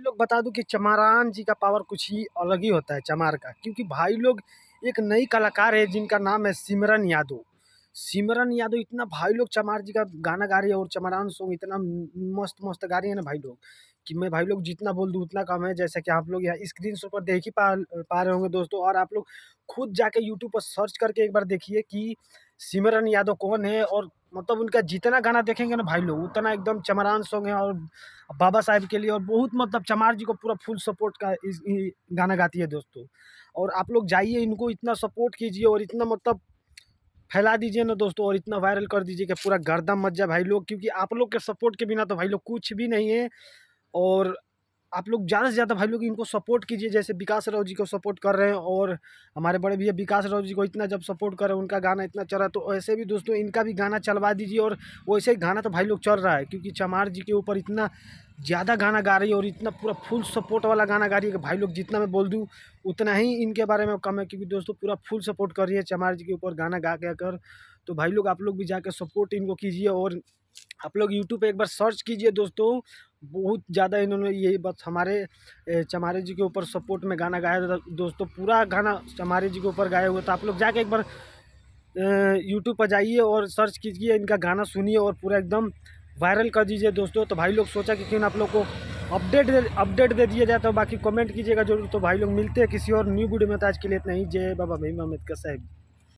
लोग बता दूं कि चमारान जी का पावर कुछ ही अलग ही होता है चमार का, क्योंकि भाई लोग एक नई कलाकार है जिनका नाम है सिमरन यादव। सिमरन यादव इतना भाई लोग चमार जी का गाना गा रही है और चमारान सॉन्ग इतना मस्त मस्त गा रही है ना भाई लोग, कि मैं भाई लोग जितना बोल दूं उतना कम है। जैसा कि आप लोग यहाँ स्क्रीन शॉट पर देख ही पा रहे होंगे दोस्तों, और आप लोग खुद जाके यूट्यूब पर सर्च करके एक बार देखिए कि सिमरन यादव कौन है। और मतलब उनका जितना गाना देखेंगे ना भाई लोग उतना एकदम चमरान सॉन्ग है। और बाबा साहब के लिए और बहुत मतलब चमार जी को पूरा फुल सपोर्ट का गाना गाती है दोस्तों। और आप लोग जाइए इनको इतना सपोर्ट कीजिए और इतना मतलब फैला दीजिए ना दोस्तों, और इतना वायरल कर दीजिए कि पूरा गर्दम मच जाए भाई लोग, क्योंकि आप लोग के सपोर्ट के बिना तो भाई लोग कुछ भी नहीं है। और आप लोग ज़्यादा से ज़्यादा भाई लोग इनको सपोर्ट कीजिए, जैसे विकास राव जी को सपोर्ट कर रहे हैं। और हमारे बड़े भैया विकास राव जी को इतना जब सपोर्ट कर रहे हैं, उनका गाना इतना चल रहा है, तो ऐसे भी दोस्तों इनका भी गाना चलवा दीजिए। और वैसे ही गाना तो भाई लोग चल रहा है, क्योंकि चमार जी के ऊपर इतना ज़्यादा गाना गा रही है और इतना पूरा फुल सपोर्ट वाला गाना गा रही है कि भाई लोग जितना मैं बोल दूँ उतना ही इनके बारे में कम है, क्योंकि दोस्तों पूरा फुल सपोर्ट कर रही है चमार जी के ऊपर गाना गा के कर। तो भाई लोग आप लोग भी जाकर सपोर्ट इनको कीजिए, और आप लोग यूट्यूब पे एक बार सर्च कीजिए दोस्तों। बहुत ज़्यादा इन्होंने ये बस हमारे चमारे जी के ऊपर सपोर्ट में गाना गाया था दोस्तों, पूरा गाना चमारे जी के ऊपर गाया हुआ था। आप लोग जाके एक बार यूट्यूब पर जाइए और सर्च कीजिए, इनका गाना सुनिए और पूरा एकदम वायरल कर दीजिए दोस्तों। तो भाई लोग सोचा कि क्यों ना आप लोग को अपडेट दे दिया जाए। तो बाकी कमेंट कीजिएगा जरूर। तो भाई लोग मिलते हैं किसी और न्यू वीडियो में। तो आज के लिए इतना ही। जय बाबा भीम अम्बेडकर साहब।